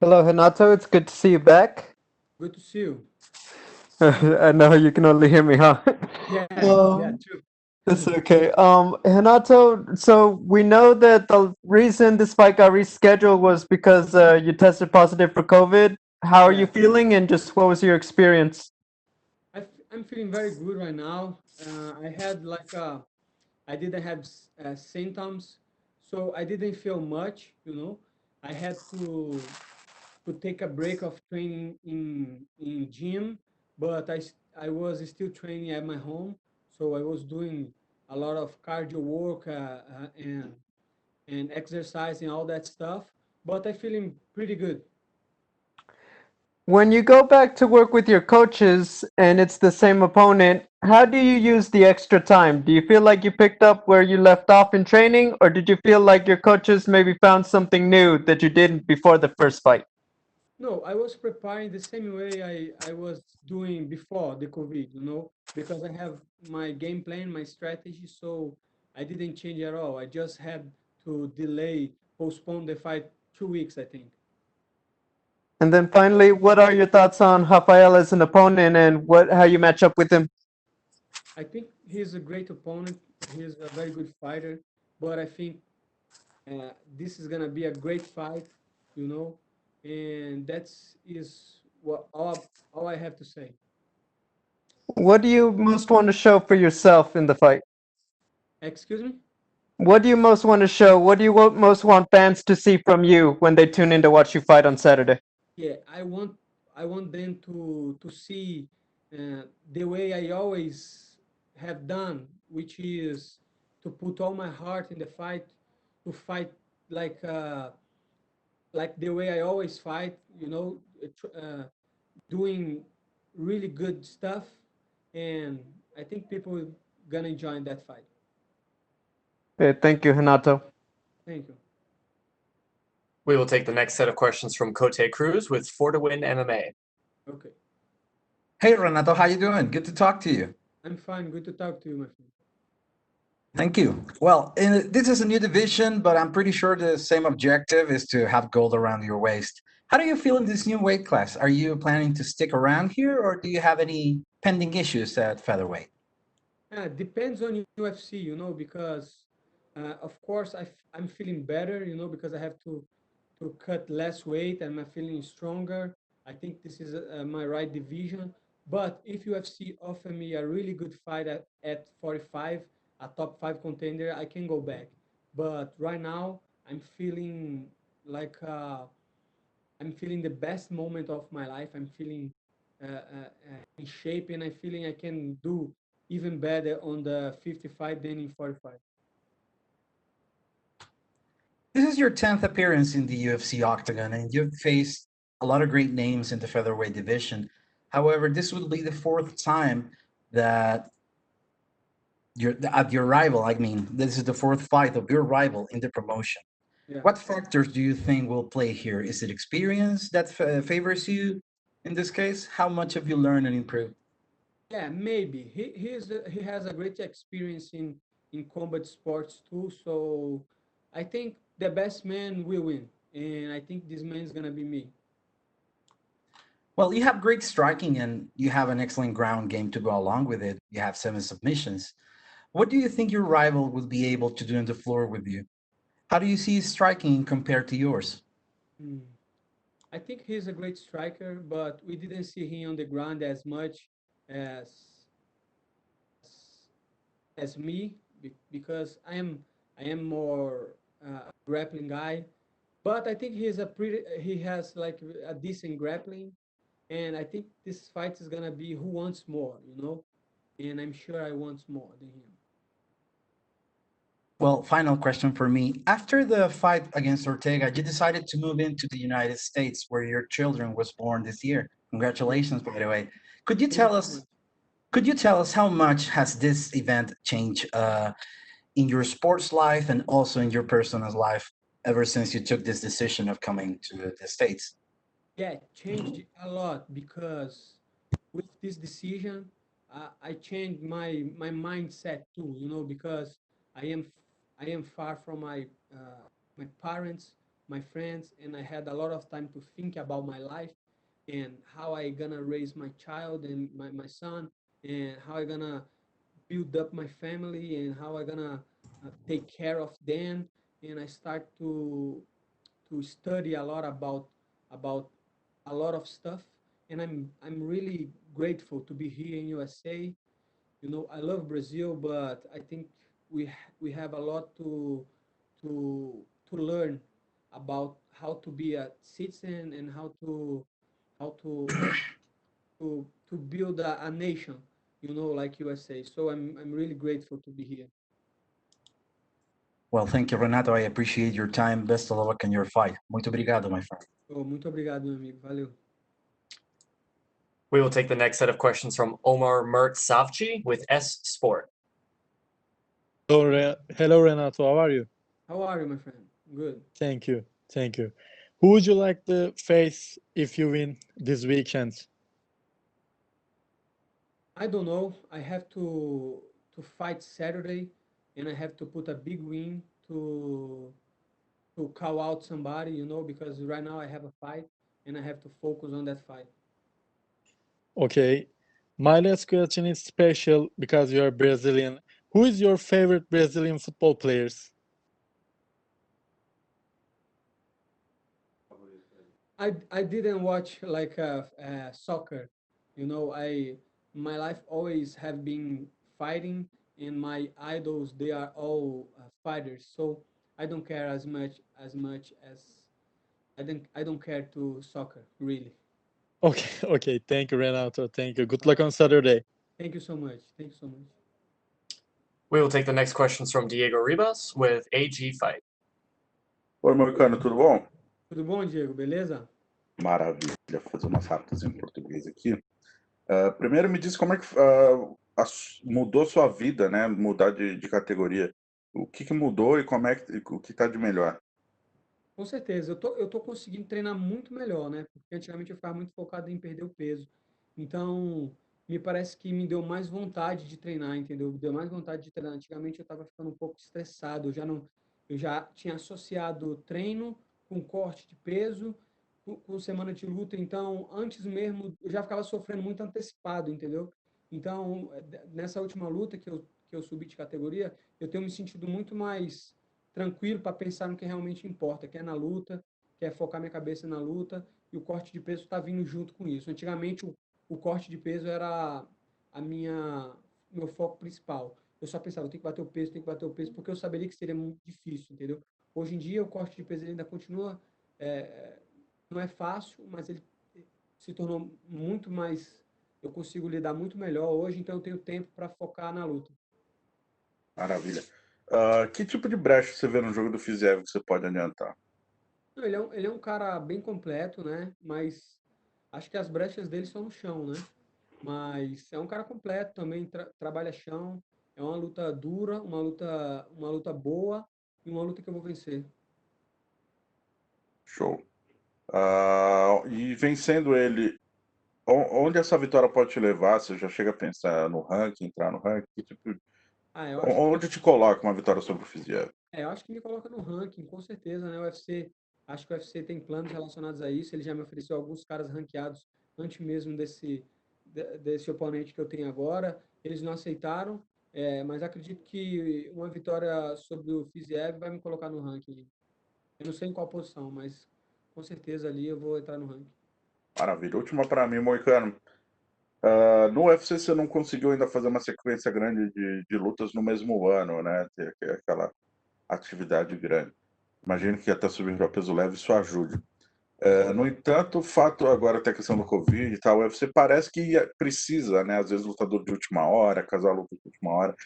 Hello, Renato. It's good to see you back. Good to see you. I know you can only hear me, huh? Yeah, yeah, Um, true. it's okay. Renato, so we know that the reason this fight got rescheduled was because you tested positive for COVID. How are you Yeah, feeling, and just what was your experience? I'm feeling very good right now. I had I didn't have symptoms, so I didn't feel much. I had to take a break of training in gym, but I was still training at my home, so I was doing a lot of cardio work and exercising all that stuff. But I feeling pretty good. When you go back to work with your coaches and it's the same opponent, how do you use the extra time? Do you feel like you picked up where you left off in training, or did you feel like your coaches maybe found something new that you didn't before the first fight? No, I was preparing the same way I was doing before the COVID, because I have my game plan, my strategy, so I didn't change at all. I just had to postpone the fight 2 weeks, I think. And then finally, what are your thoughts on Rafael as an opponent and how you match up with him? I think he's a great opponent. He's a very good fighter, but I think this is gonna be a great fight, you know, and that's is what all I have to say. What do you most want to show for yourself in the fight? Excuse me? What do you most want to show? What do you most want fans to see from you when they tune in to watch you fight on Saturday? Yeah, I want them to see the way I always have done, which is to put all my heart in the fight, to fight like uh, like the way I always fight, doing really good stuff, and I think people gonna enjoy that fight. Okay, thank you, Hanato. Thank you. We will take the next set of questions from Cote Cruz with For to Win MMA. Okay, Hey Renato, how you doing? Good to talk to you. I'm fine. Good to talk to you, my friend. Thank you. Well, this is a new division, but I'm pretty sure the same objective is to have gold around your waist. How do you feel in this new weight class? Are you planning to stick around here, or do you have any pending issues at featherweight? Depends on UFC, because of course I'm feeling better, because I have to cut less weight and I'm feeling stronger. I think this is my right division. But if UFC offer me a really good fight at 45, a top five contender, I can go back. But right now I'm feeling like I'm feeling the best moment of my life. I'm feeling in shape, and I'm feeling I can do even better on the 55 than in 45. This is your 10th appearance in the UFC octagon, and you've faced a lot of great names in the featherweight division. However, this will be the fourth time that your rival. I mean, this is the fourth fight of your rival in the promotion. Yeah, What factors do you think will play here? Is it experience that favors you in this case? How much have you learned and improved? yeah, maybe he has a great experience in combat sports too. So I think the best man will win, and I think this man is gonna be me. Well, you have great striking and you have an excellent ground game to go along with it. You have 7 submissions. What do you think your rival will be able to do on the floor with you? How do you see his striking compared to yours? Hmm. I think he's a great striker, but we didn't see him on the ground as much as as me because I am more grappling guy. But I think he has like a decent grappling, and I think this fight is gonna be who wants more. And I'm sure I want more than him. Well, final question for me. After the fight against Ortega, you decided to move into the United States where your children was born this year. Yeah, Congratulations, by the way. Could you thank you tell so much. us could you tell us how much has this event changed in your sports life and also in your personal life ever since you took this decision of coming to the States? Yeah, it changed a lot because with this decision, I changed my mindset too. Because I am I am far from my parents. my friends, and I had a lot of time to think about my life and how I gonna raise my child and my son, and how I gonna build up my family, and how I gonna take care of them. And I start to study a lot about a lot of stuff. And I'm really grateful to be here in USA. You know, I love Brazil, but I think we have a lot to learn about how to be a citizen, and how to build a nation, you know, like USA. So I'm really grateful to be here. Well, thank you, Renato. I appreciate your time. Best of luck in your fight. Muito obrigado, my friend. Oh, muito obrigado, meu amigo. Valeu. We will take the next set of questions from Omar Mert Savci with S Sport. Hello, Renato. How are you? How are you, my friend? Good. Thank you. Thank you. Who would you like to face if you win this weekend? I don't know. I have to fight Saturday, and I have to put a big win to call out somebody, you know, because right now I have a fight and I have to focus on that fight. Okay. My last question is special because you are Brazilian. Who is your favorite Brazilian football players? I didn't watch like soccer, you know. My life always have been fighting, and my idols, they are all fighters. So I don't care as I don't care to soccer really. Okay, okay. Thank you, Renato. Thank you. Good luck on Saturday. Thank you so much. Thank you so much. We will take the next questions from Diego Ribas with AG Fight. Oi, Moicano, tudo bom? Tudo bom, Diego? Beleza? Maravilha, vou fazer umas rápidas em português aqui. Primeiro me diz como é que mudou sua vida, né? Mudar de categoria. O que mudou e como é que, o que tá de melhor? Com certeza, eu tô conseguindo treinar muito melhor, né? Porque antigamente eu ficava muito focado em perder o peso. Então, me parece que me deu mais vontade de treinar, entendeu? Me deu mais vontade de treinar. Antigamente eu estava ficando um pouco estressado, eu já tinha associado treino com corte de peso, com semana de luta. Então, antes mesmo, eu já ficava sofrendo muito antecipado, entendeu? Então, nessa última luta que eu subi de categoria, eu tenho me sentido muito mais tranquilo para pensar no que realmente importa, que é na luta, que é focar minha cabeça na luta, e o corte de peso está vindo junto com isso. Antigamente, o corte de peso era a meu foco principal. Eu só pensava, eu tenho que bater o peso, tenho que bater o peso, porque eu saberia que seria muito difícil, entendeu? Hoje em dia, o corte de peso ele ainda continua, é, não é fácil, mas ele se tornou muito mais, eu consigo lidar muito melhor hoje, então eu tenho tempo para focar na luta. Maravilha. Que tipo de brecha você vê no jogo do Fiziev que você pode adiantar? Não, ele é um cara bem completo, né? Mas acho que as brechas dele são no chão, né? Mas é um cara completo também, trabalha chão. É uma luta dura, uma luta boa e uma luta que eu vou vencer. Show. E vencendo ele, onde essa vitória pode te levar? Você já chega a pensar no ranking, entrar no ranking? Ah, Onde te coloca uma vitória sobre o Fiziev? eu acho que me coloca no ranking, com certeza, né? O UFC, acho que o UFC tem planos relacionados a isso. Ele já me ofereceu alguns caras ranqueados antes mesmo desse oponente que eu tenho agora. Eles não aceitaram, mas acredito que uma vitória sobre o Fiziev vai me colocar no ranking. Eu não sei em qual posição, mas com certeza ali eu vou entrar no ranking. Maravilha. Última para mim, Moicano. No UFC você não conseguiu ainda fazer uma sequência grande de lutas no mesmo ano, né? Ter aquela atividade grande. Imagino que até subir para peso leve isso ajude. No entanto, o fato agora até a questão do Covid e tal, o UFC parece que precisa, né? Às vezes lutador de última hora, casar luta de última hora.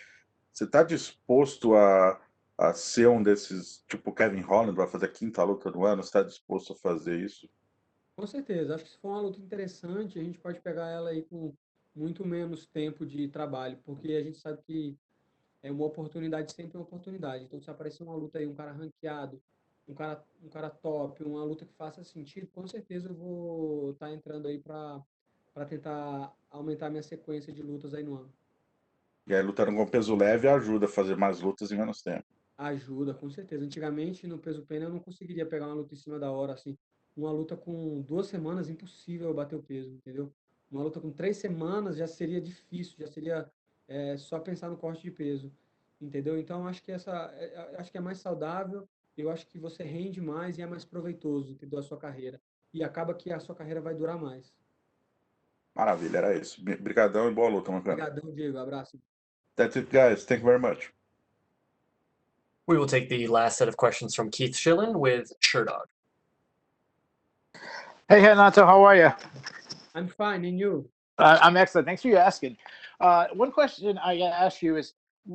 Você está disposto a ser um desses, tipo Kevin Holland, vai fazer a quinta luta do ano? Você está disposto a fazer isso? Com certeza, acho que se for uma luta interessante, a gente pode pegar ela aí com muito menos tempo de trabalho, porque a gente sabe que é uma oportunidade sempre uma oportunidade. Então, se aparecer uma luta aí, um cara ranqueado, um cara top, uma luta que faça sentido, com certeza eu vou estar entrando aí para tentar aumentar minha sequência de lutas aí no ano. E aí lutando com peso leve ajuda a fazer mais lutas em menos tempo. Ajuda, com certeza. Antigamente, no peso pena, eu não conseguiria pegar uma luta em cima da hora, assim. Uma luta com 2 semanas, impossível eu bater o peso, entendeu? Uma luta com 3 semanas já seria difícil, já seria só pensar no corte de peso, entendeu? Então, acho que acho que é mais saudável, eu acho que você rende mais e é mais proveitoso, entendeu? A sua carreira. E acaba que a sua carreira vai durar mais. Maravilha, era isso. Obrigadão e boa luta, Moicano. Obrigadão, Diego. Abraço. That's it, guys. Thank you very much. We will take the last set of questions from Keith Schilling with Sherdog. Hey, Renato, how are you? I'm fine, and you? I'm excellent. Thanks for you asking. One question I got to ask you is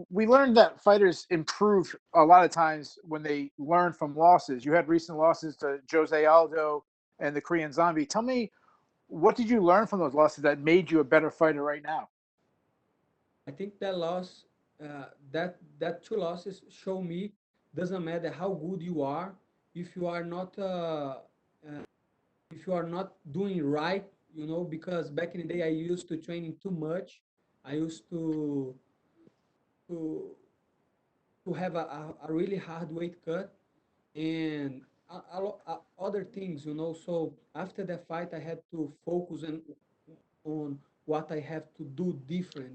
we learned that fighters improve a lot of times when they learn from losses. You had recent losses to Jose Aldo and the Korean Zombie. Tell me, what did you learn from those losses that made you a better fighter right now? I think that loss, that two losses show me doesn't matter how good you are if you are not if you are not doing right, because back in the day I used to training too much. I used to to have a really hard weight cut and other things, So after the fight, I had to focus on what I have to do different,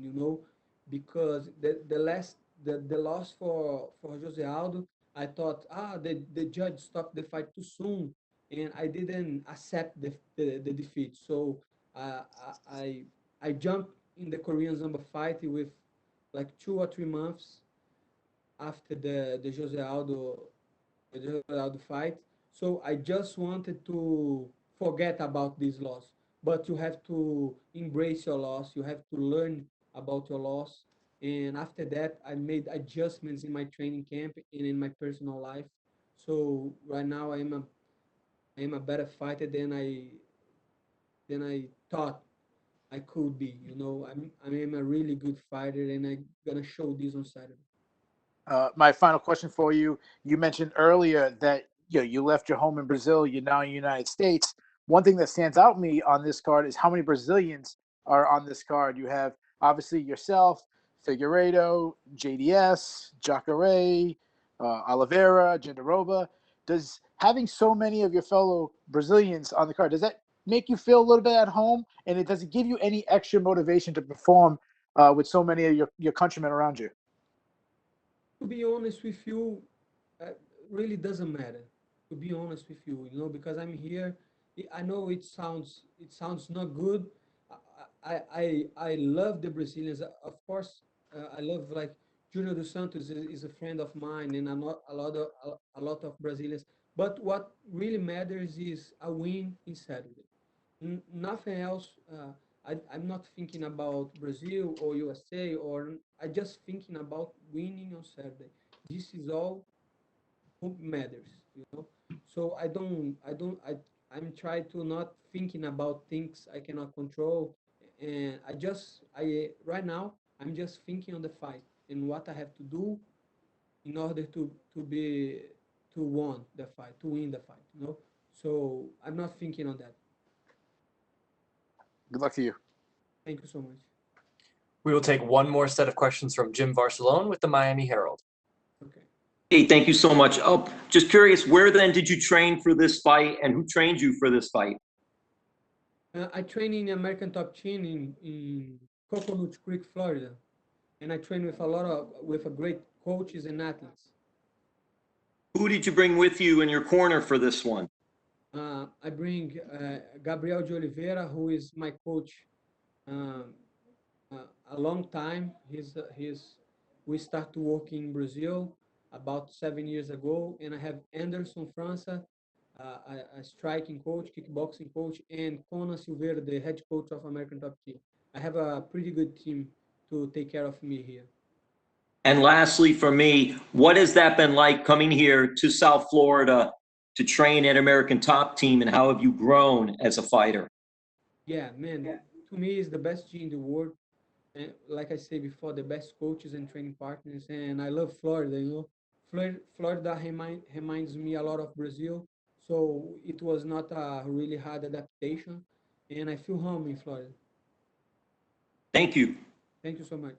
because the loss for Jose Aldo, I thought the judge stopped the fight too soon, and I didn't accept the defeat. So uh, I I jumped in the Korean Zamba fight with like 2 or 3 months after the Jose Aldo fight. So I just wanted to forget about this loss. But you have to embrace your loss. You have to learn about your loss. And after that, I made adjustments in my training camp and in my personal life. So right now, I am a better fighter than I thought I could be. I am a really good fighter, and I'm gonna show this on Saturday. My final question for you: you mentioned earlier that you left your home in Brazil. You're now in the United States. One thing that stands out to me on this card is how many Brazilians are on this card. You have obviously yourself, Figueiredo, JDS, Jacare, Oliveira, Jandaroba. Does having so many of your fellow Brazilians on the card, does that make you feel a little bit at home? And does it give you any extra motivation to perform with so many of your countrymen around you? To be honest with you, uh, really doesn't matter. To be honest with you, because I'm here. I know it sounds not good. I love the Brazilians. Of course, I love like Junior dos Santos is a friend of mine, and a lot of Brazilians. But what really matters is a win in Saturday. Nothing else. I'm not thinking about Brazil or USA, or I just thinking about winning on Saturday. This is all who matters. So I'm trying to not thinking about things I cannot control, and right now I'm just thinking on the fight and what I have to do in order to win the fight. So I'm not thinking on that. Good luck to you. Thank you so much. We will take one more set of questions from Jim Barcelone with the Miami Herald. Okay. Hey, thank you so much. Oh, just curious, where then did you train for this fight, and who trained you for this fight? I train in American Top Team in Coconut Creek, Florida, and I train with a great coaches and athletes. Who did you bring with you in your corner for this one? I bring Gabriel de Oliveira, who is my coach um, a long time. We start to work in Brazil about 7 years ago, and I have Anderson França, a striking coach, kickboxing coach, and Conan Silveira, the head coach of American Top Team. I have a pretty good team to take care of me here. And lastly, for me, what has that been like coming here to South Florida to train at American Top Team, and how have you grown as a fighter? Yeah, man, to me, it's the best gym in the world. And like I said before, the best coaches and training partners. And I love Florida. Florida reminds me a lot of Brazil. So it was not a really hard adaptation. And I feel home in Florida. Thank you. Thank you so much.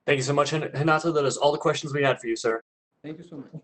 Thank you so much, Renato. That is all the questions we had for you, sir. Thank you so much.